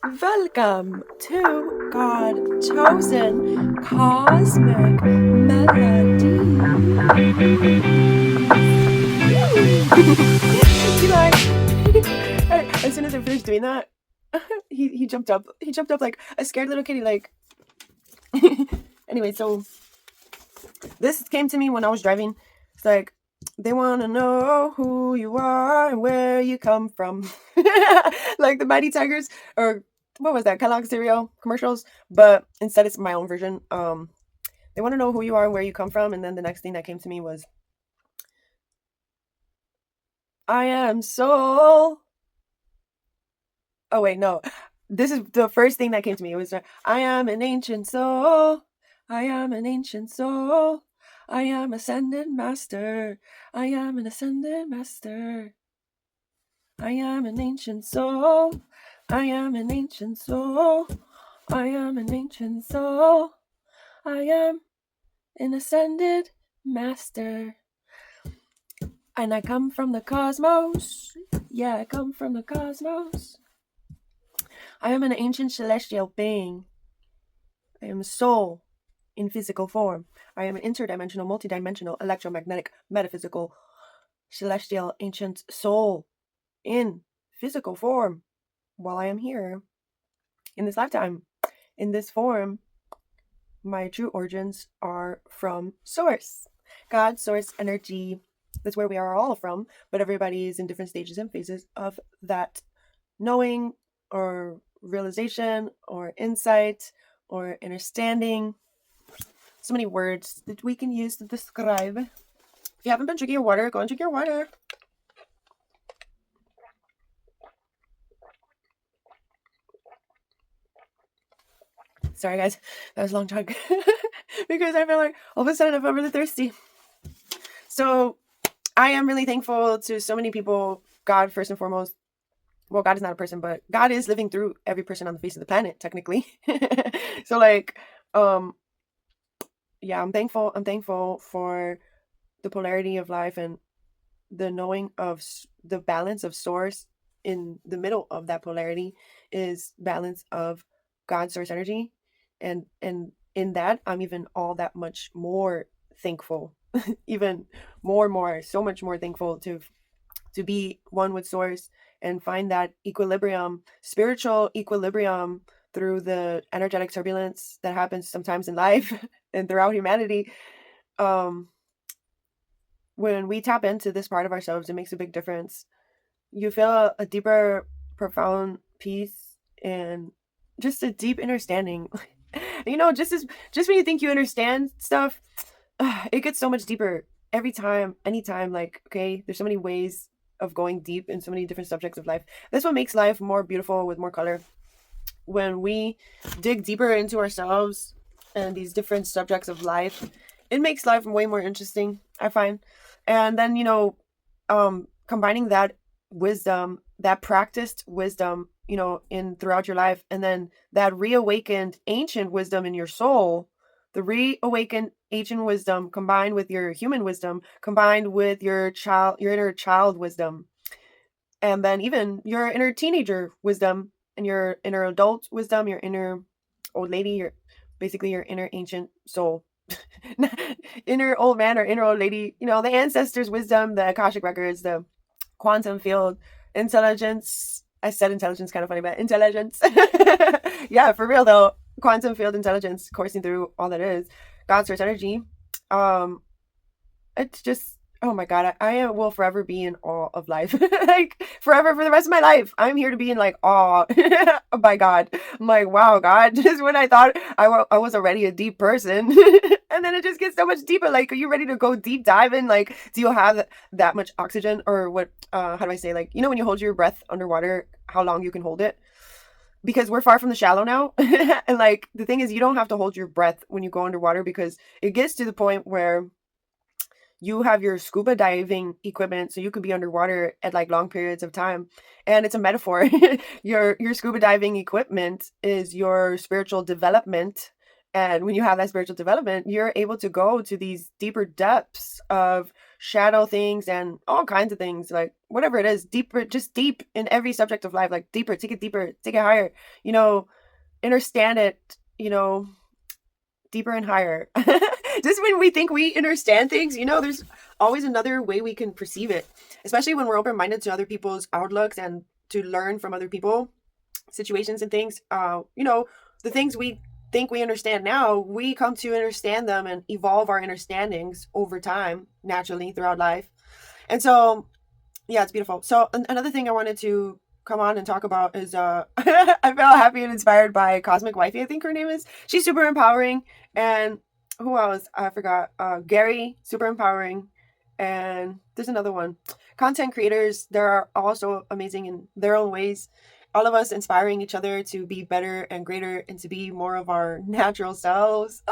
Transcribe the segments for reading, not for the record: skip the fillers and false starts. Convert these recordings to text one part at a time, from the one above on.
Welcome to God Chosen Cosmic Melodies. Eli, as soon as I finished doing that, he jumped up. He jumped up like a scared little kitty. Like, anyway, so this came to me when I was driving. It's like, they want to know who you are and where you come from. Like the Mighty Tigers, or what was that, Kellogg cereal commercials? But instead it's my own version. They want to know who you are and where you come from. And then the next thing that came to me was, I am soul. Oh wait, no. This is the first thing that came to me. It was, I am an ancient soul. I am an ancient soul. I am ascended master. I am an ascended master. I am an ancient soul. I am an ancient soul. I am an ancient soul. I am an ascended master. And I come from the cosmos. Yeah, I come from the cosmos. I am an ancient celestial being. I am a soul in physical form. I am an interdimensional, multidimensional, electromagnetic, metaphysical, celestial, ancient soul in physical form while I am here in this lifetime. In this form, my true origins are from Source, God, Source, energy. That's where we are all from, but everybody is in different stages and phases of that knowing or realization or insight or understanding. So many words that we can use to describe. If you haven't been drinking your water, go and drink your water. Sorry guys, that was a long talk. Because I feel like all of a sudden I felt really thirsty. So I am really thankful to so many people. God first and foremost. Well, God is not a person, but God is living through every person on the face of the planet, technically. So like, yeah, I'm thankful. I'm thankful for the polarity of life and the knowing of the balance of source. In the middle of that polarity is balance of God, source, energy, and in that I'm even all that much more thankful, even more, so much more thankful to be one with source and find that equilibrium, spiritual equilibrium, through the energetic turbulence that happens sometimes in life and throughout humanity. When we tap into this part of ourselves, it makes a big difference. You feel a deeper, profound peace and just a deep understanding. Just when you think you understand stuff, it gets so much deeper every time, anytime. Like, okay, there's so many ways of going deep in so many different subjects of life. That's what makes life more beautiful with more color. When we dig deeper into ourselves and these different subjects of life, it makes life way more interesting, I find. And then, combining that wisdom, that practiced wisdom, in throughout your life, and then that reawakened ancient wisdom in your soul, the reawakened ancient wisdom combined with your human wisdom, combined with your inner child wisdom, and then even your inner teenager wisdom and your inner adult wisdom, your inner old lady, your inner ancient soul, inner old man or inner old lady, the ancestors' wisdom, the Akashic records, the quantum field intelligence. I said intelligence kind of funny, but intelligence. Yeah, for real though. Quantum field intelligence coursing through all that is God's source energy. It's just, oh my God, I will forever be in awe of life. Like forever, for the rest of my life, I'm here to be in like awe by God. I'm like, wow, God, just when I thought I was already a deep person. And then it just gets so much deeper. Like, are you ready to go deep dive in? Like, do you have that much oxygen, or what, how do I say, like, when you hold your breath underwater, how long you can hold it? Because we're far from the shallow now. And like, the thing is, you don't have to hold your breath when you go underwater, because it gets to the point where you have your scuba diving equipment, so you could be underwater at like long periods of time. And it's a metaphor. Your scuba diving equipment is your spiritual development. And when you have that spiritual development, you're able to go to these deeper depths of shadow things and all kinds of things, like whatever it is, deeper, just deep in every subject of life, like deeper, take it higher, you know, understand it, you know, deeper and higher. Just when we think we understand things, you know, there's always another way we can perceive it, especially when we're open minded to other people's outlooks and to learn from other people, situations, and things. You know, the things we think we understand now, we come to understand them and evolve our understandings over time, naturally throughout life. And so, yeah, it's beautiful. So, another thing I wanted to come on and talk about is I felt happy and inspired by Cosmic Wifey, I think her name is. She's super empowering. And who else? I forgot. Gary, super empowering. And there's another one. Content creators, they're also amazing in their own ways. All of us inspiring each other to be better and greater and to be more of our natural selves.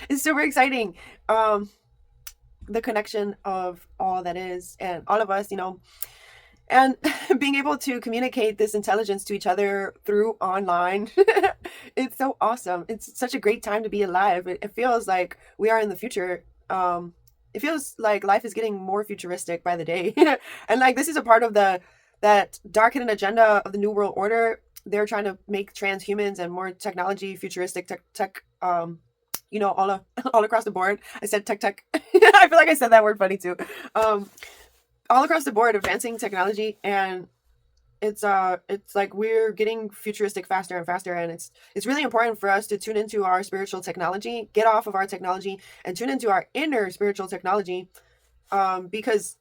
It's super exciting. The connection of all that is and all of us, you know, and being able to communicate this intelligence to each other through online. It's so awesome. It's such a great time to be alive. It feels like we are in the future. It feels like life is getting more futuristic by the day. And like this is a part of that dark hidden agenda of the New World Order. They're trying to make transhumans and more technology futuristic tech you know, all across the board. I said tech. I feel like I said that word funny too. All across the board, advancing technology, and it's like we're getting futuristic faster and faster, and it's really important for us to tune into our spiritual technology, get off of our technology, and tune into our inner spiritual technology, because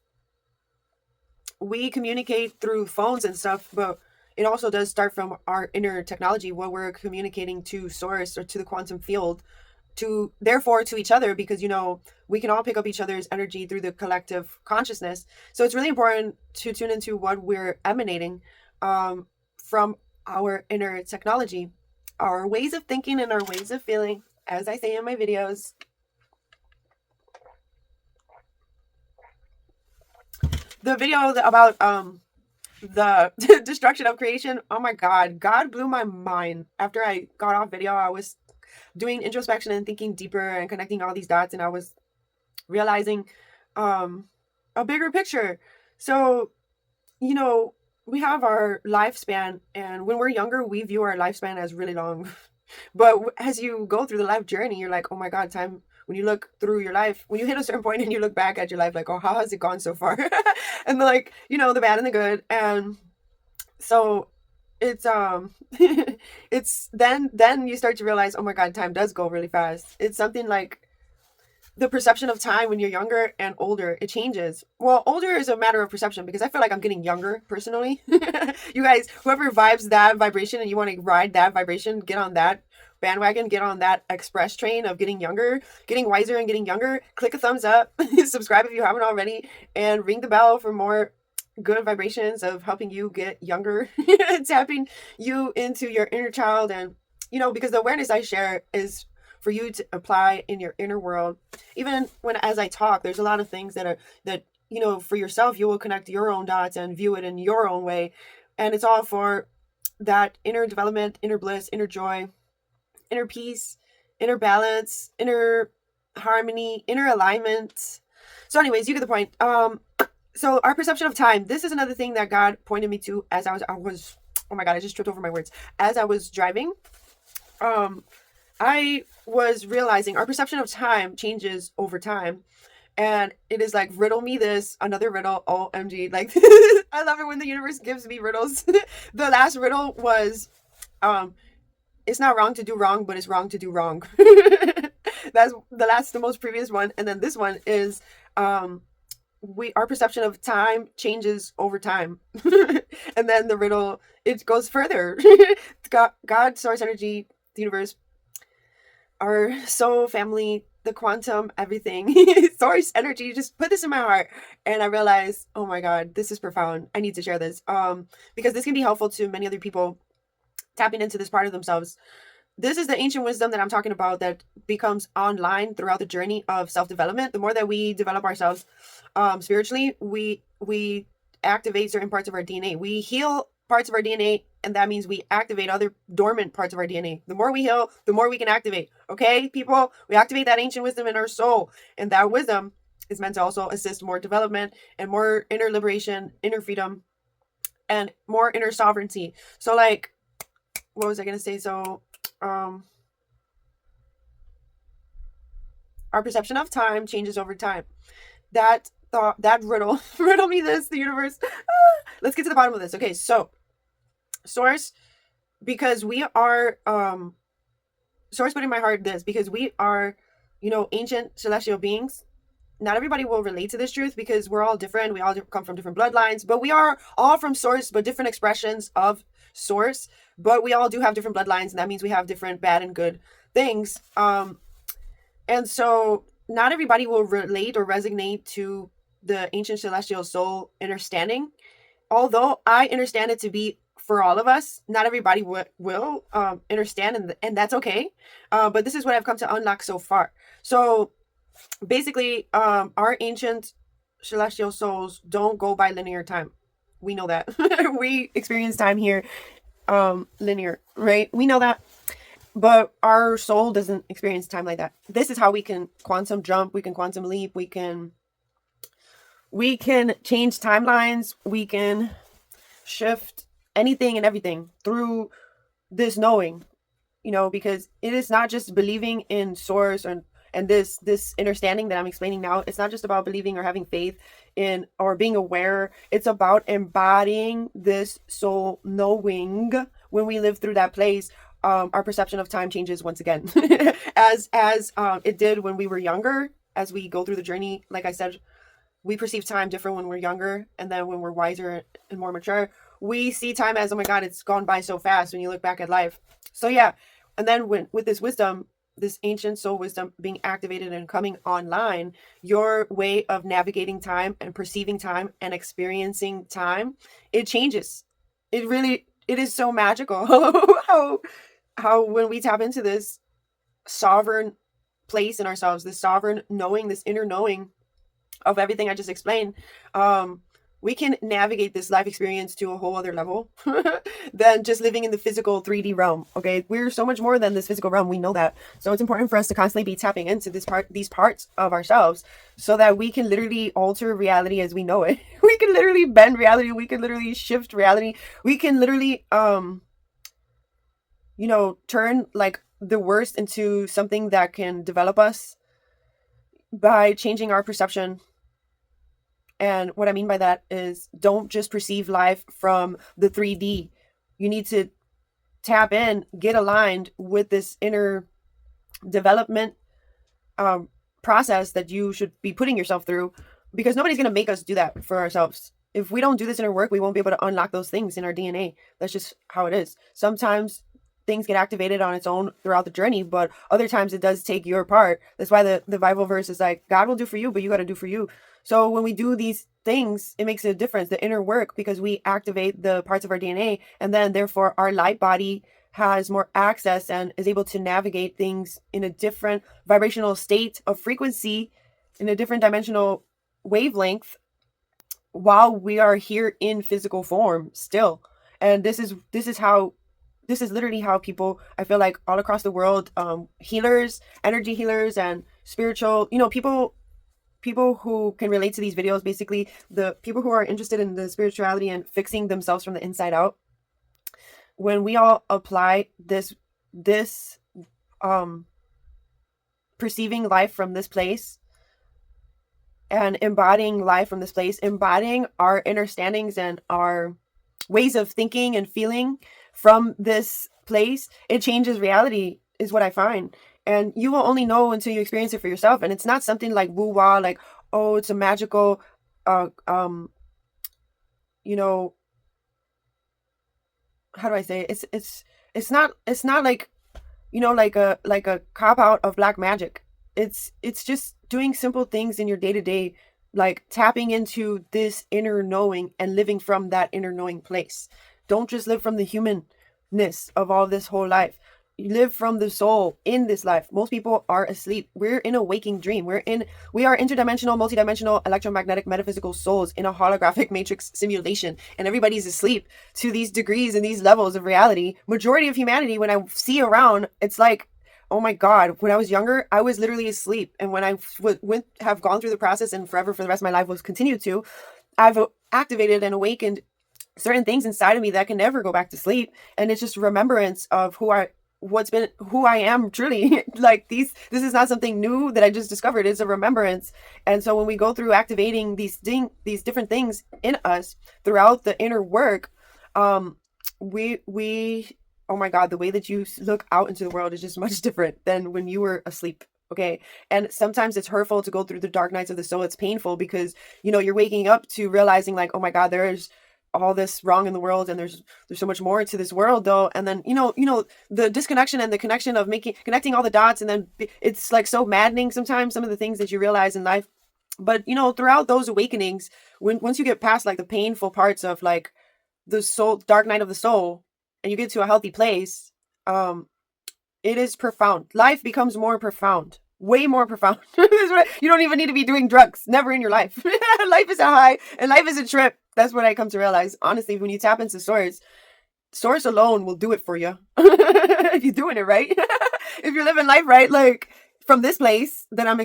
we communicate through phones and stuff, but it also does start from our inner technology, what we're communicating to source or to the quantum field, to therefore to each other, because you know we can all pick up each other's energy through the collective consciousness. So it's really important to tune into what we're emanating from our inner technology, our ways of thinking and our ways of feeling, as I say in my videos. The video about the destruction of creation, oh my God blew my mind. After I got off video, I was doing introspection and thinking deeper and connecting all these dots, and I was realizing a bigger picture. So, you know, we have our lifespan, and when we're younger, we view our lifespan as really long. But as you go through the life journey, you're like, oh my God, time. When you look through your life, when you hit a certain point and you look back at your life, like, oh, how has it gone so far? And like, you know, the bad and the good. And so it's it's then you start to realize, oh my God, time does go really fast. It's something like the perception of time when you're younger and older, it changes. Well, older is a matter of perception, because I feel like I'm getting younger personally. You guys, whoever vibes that vibration and you want to ride that vibration, get on that bandwagon, get on that express train of getting younger, getting wiser and getting younger. Click a thumbs up, subscribe if you haven't already, and ring the bell for more good vibrations of helping you get younger, tapping you into your inner child. And you know, because the awareness I share is for you to apply in your inner world. Even when as I talk, there's a lot of things that you know, for yourself, you will connect your own dots and view it in your own way, and it's all for that inner development, inner bliss, inner joy, inner peace, inner balance, inner harmony, inner alignment. So anyways, you get the point. So our perception of time, this is another thing that God pointed me to as I was oh my God, I just tripped over my words. As I was driving, I was realizing our perception of time changes over time. And it is like, riddle me this, another riddle, OMG. Like, I love it when the universe gives me riddles. The last riddle was, it's not wrong to do wrong, but it's wrong to do wrong. That's the most previous one. And then this one is, our perception of time changes over time. And then the riddle, it goes further. God, source energy, the universe, our soul, family, the quantum, everything, source energy, just put this in my heart. And I realized, oh my God, this is profound. I need to share this, because this can be helpful to many other people tapping into this part of themselves. This is the ancient wisdom that I'm talking about that becomes online throughout the journey of self-development. The more that we develop ourselves spiritually, we activate certain parts of our DNA. We heal parts of our DNA, and that means we activate other dormant parts of our DNA. The more we heal, the more we can activate. Okay, people, we activate that ancient wisdom in our soul, and that wisdom is meant to also assist more development and more inner liberation, inner freedom, and more inner sovereignty. So like, what was I going to say? So our perception of time changes over time. That thought, that riddle, riddle me this, the universe. Let's get to the bottom of this. Okay, so source, because we are, source put in my heart this, because we are, ancient celestial beings. Not everybody will relate to this truth because we're all different. We all come from different bloodlines, but we are all from source, but different expressions of source. But we all do have different bloodlines, and that means we have different bad and good things. And so not everybody will relate or resonate to the ancient celestial soul understanding. Although I understand it to be for all of us, not everybody will understand, and that's okay. But this is what I've come to unlock so far. So basically, our ancient celestial souls don't go by linear time. We know that. We experience time here linear, right? We know that. But our soul doesn't experience time like that. This is how we can quantum jump, we can quantum leap, we can change timelines, we can shift anything and everything through this knowing, because it is not just believing in source and this understanding that I'm explaining now. It's not just about believing or having faith in or being aware. It's about embodying this soul knowing. When we live through that place, our perception of time changes once again, as it did when we were younger. As we go through the journey, like I said, we perceive time different when we're younger, and then when we're wiser and more mature, we see time as, oh my God, it's gone by so fast when you look back at life. So yeah, and then with this wisdom, this ancient soul wisdom being activated and coming online, your way of navigating time and perceiving time and experiencing time, it changes. It is so magical how when we tap into this sovereign place in ourselves, this sovereign knowing, this inner knowing of everything I just explained, we can navigate this life experience to a whole other level than just living in the physical 3D realm. Okay, we're so much more than this physical realm. We know that. So it's important for us to constantly be tapping into these parts of ourselves, so that we can literally alter reality as we know it. We can literally bend reality. We can literally shift reality. We can literally, turn like the worst into something that can develop us by changing our perception. And what I mean by that is, don't just perceive life from the 3D. You need to tap in, get aligned with this inner development process that you should be putting yourself through, because nobody's going to make us do that for ourselves. If we don't do this inner work, we won't be able to unlock those things in our DNA. That's just how it is. Sometimes things get activated on its own throughout the journey, but other times it does take your part. That's why the Bible verse is like, God will do for you, but you got to do for you. So when we do these things, it makes a difference, the inner work, because we activate the parts of our DNA, and then therefore our light body has more access and is able to navigate things in a different vibrational state of frequency, in a different dimensional wavelength, while we are here in physical form still. And this is literally how people, I feel like, all across the world, healers, energy healers, and spiritual, people who can relate to these videos, basically the people who are interested in the spirituality and fixing themselves from the inside out. When we all apply this perceiving life from this place and embodying life from this place, embodying our understandings and our ways of thinking and feeling from this place, it changes reality, is what I find. And you will only know until you experience it for yourself. And it's not something like woo-wah, like, oh, it's a magical, how do I say it? It's not like, like a cop out of black magic. It's just doing simple things in your day to day, like tapping into this inner knowing and living from that inner knowing place. Don't just live from the humanness of all this whole life. You live from the soul in this life. Most people are asleep. We're in a waking dream. We are interdimensional, multidimensional, electromagnetic, metaphysical souls in a holographic matrix simulation, and everybody's asleep to these degrees and these levels of reality. Majority of humanity, when I see around, it's like oh my God, when I was younger, I was literally asleep. And when I have gone through the process and forever for the rest of my life will continue to, I've activated and awakened certain things inside of me that can never go back to sleep. And it's just remembrance of who I am truly. Like this is not something new that I just discovered. It's a remembrance. And so when we go through activating these different things in us throughout the inner work, we oh my God, the way that you look out into the world is just much different than when you were asleep. Okay. And sometimes it's hurtful to go through the dark nights of the soul. It's painful because, you're waking up to realizing like, oh my God, there's all this wrong in the world, and there's so much more to this world though. And then, the disconnection and the connection of connecting all the dots. And then it's like so maddening sometimes, some of the things that you realize in life. But, throughout those awakenings, once you get past like the painful parts of like the soul, dark night of the soul, and you get to a healthy place, it is profound. Life becomes more profound, way more profound. You don't even need to be doing drugs. Never in your life. Life is a high and life is a trip. That's what I come to realize. Honestly, when you tap into source alone will do it for you. If you're doing it right. If you're living life right, like from this place that I'm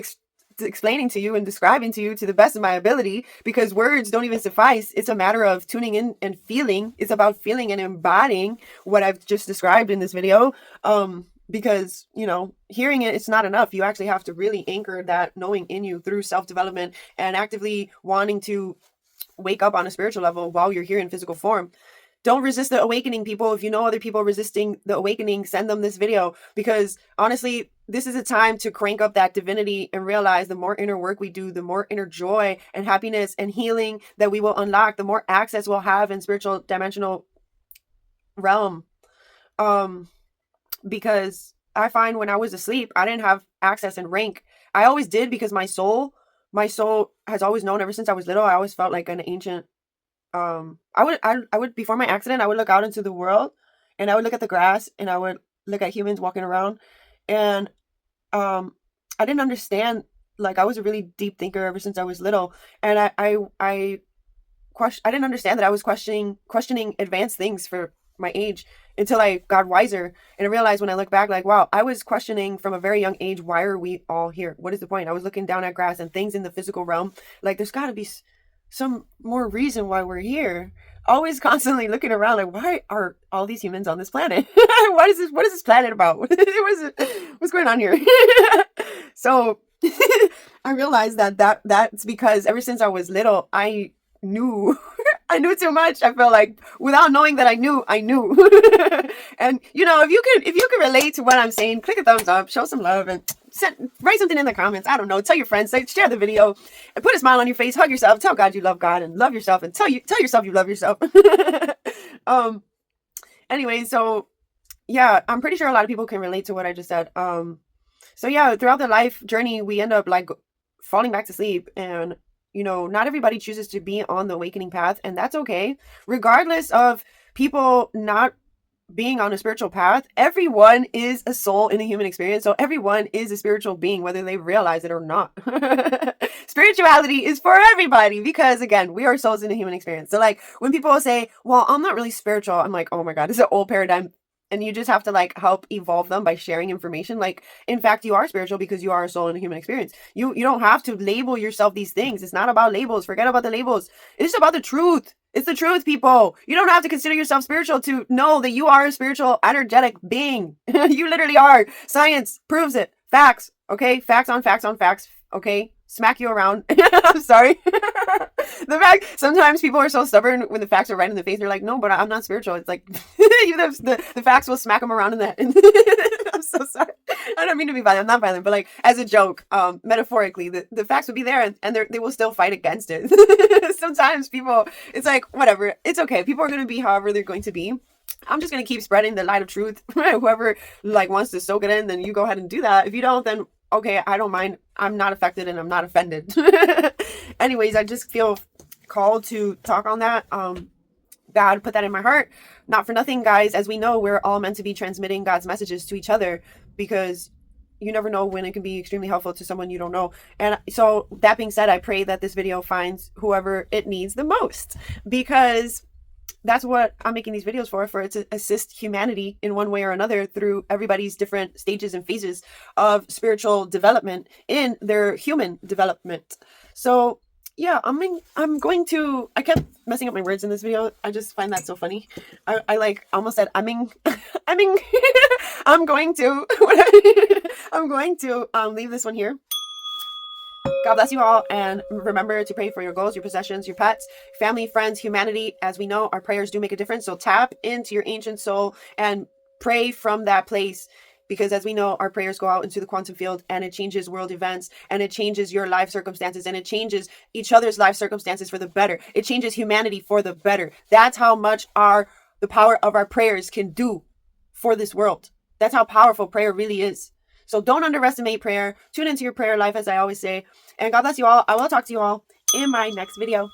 explaining to you and describing to you to the best of my ability, because words don't even suffice. It's a matter of tuning in and feeling. It's about feeling and embodying what I've just described in this video. Because, hearing it's not enough. You actually have to really anchor that knowing in you through self-development and actively wanting to wake up on a spiritual level while you're here in physical form. Don't resist the awakening, people. If you know other people resisting the awakening, send them this video, because honestly, this is a time to crank up that divinity and realize the more inner work we do, the more inner joy and happiness and healing that we will unlock, the more access we'll have in spiritual dimensional realm. Because I find when I was asleep, I didn't have access and rank. I always did, because my soul has always known ever since I was little. I always felt like an ancient, I would, before my accident, I would look out into the world and I would look at the grass and I would look at humans walking around, and, I didn't understand, like I was a really deep thinker ever since I was little. And I didn't understand that I was questioning advanced things for my age until I got wiser. And I realized when I look back, like, wow, I was questioning from a very young age, why are we all here? What is the point? I was looking down at grass and things in the physical realm. Like, there's got to be some more reason why we're here. Always constantly looking around, like, why are all these humans on this planet? What is this planet about? What's going on here? So I realized that's because ever since I was little, I knew I knew too much. I felt like without knowing that I knew. And if you can relate to what I'm saying, click a thumbs up, show some love, and write something in the comments. I don't know. Tell your friends, share the video, and put a smile on your face. Hug yourself. Tell God you love God and love yourself, and tell yourself you love yourself. Anyway, so yeah, I'm pretty sure a lot of people can relate to what I just said. So yeah, throughout the life journey, we end up like falling back to sleep, and not everybody chooses to be on the awakening path, and that's okay. Regardless of people not being on a spiritual path, everyone is a soul in the human experience. So everyone is a spiritual being, whether they realize it or not. Spirituality is for everybody, because again, we are souls in the human experience. So like when people say, well, I'm not really spiritual, I'm like, oh my God, this is an old paradigm. And you just have to like help evolve them by sharing information. Like, in fact, you are spiritual because you are a soul in a human experience. You don't have to label yourself these things. It's not about labels. Forget about the labels. It's about the truth. It's the truth, people. You don't have to consider yourself spiritual to know that you are a spiritual, energetic being. You literally are. Science proves it. Facts. Okay? Facts on facts on facts. Okay? Smack you around. I'm sorry. The fact, sometimes people are so stubborn when the facts are right in the face. They're like, no, but I'm not spiritual. It's like, the facts will smack them around in that. I'm so sorry. I don't mean to be violent. I'm not violent, but like as a joke, metaphorically, the facts would be there, and they will still fight against it. Sometimes people, it's like, whatever. It's okay. People are going to be however they're going to be. I'm just going to keep spreading the light of truth. Whoever like wants to soak it in, then you go ahead and do that. If you don't, then okay, I don't mind. I'm not affected and I'm not offended. Anyways, I just feel called to talk on that. God put that in my heart. Not for nothing, guys. As we know, we're all meant to be transmitting God's messages to each other, because you never know when it can be extremely helpful to someone you don't know. And so that being said, I pray that this video finds whoever it needs the most, because that's what I'm making these videos for it to assist humanity in one way or another through everybody's different stages and phases of spiritual development in their human development. So yeah, I'm going to, I kept messing up my words in this video. I just find that so funny. I like almost said I'm I'm going to I'm going to leave this one here. God bless you all, and remember to pray for your goals, your possessions, your pets, family, friends, humanity. As we know, our prayers do make a difference. So tap into your ancient soul and pray from that place, because as we know, our prayers go out into the quantum field, and it changes world events, and it changes your life circumstances, and it changes each other's life circumstances for the better. It changes humanity for the better. That's how much the power of our prayers can do for this world. That's how powerful prayer really is. So don't underestimate prayer. Tune into your prayer life, as I always say. And God bless you all. I will talk to you all in my next video.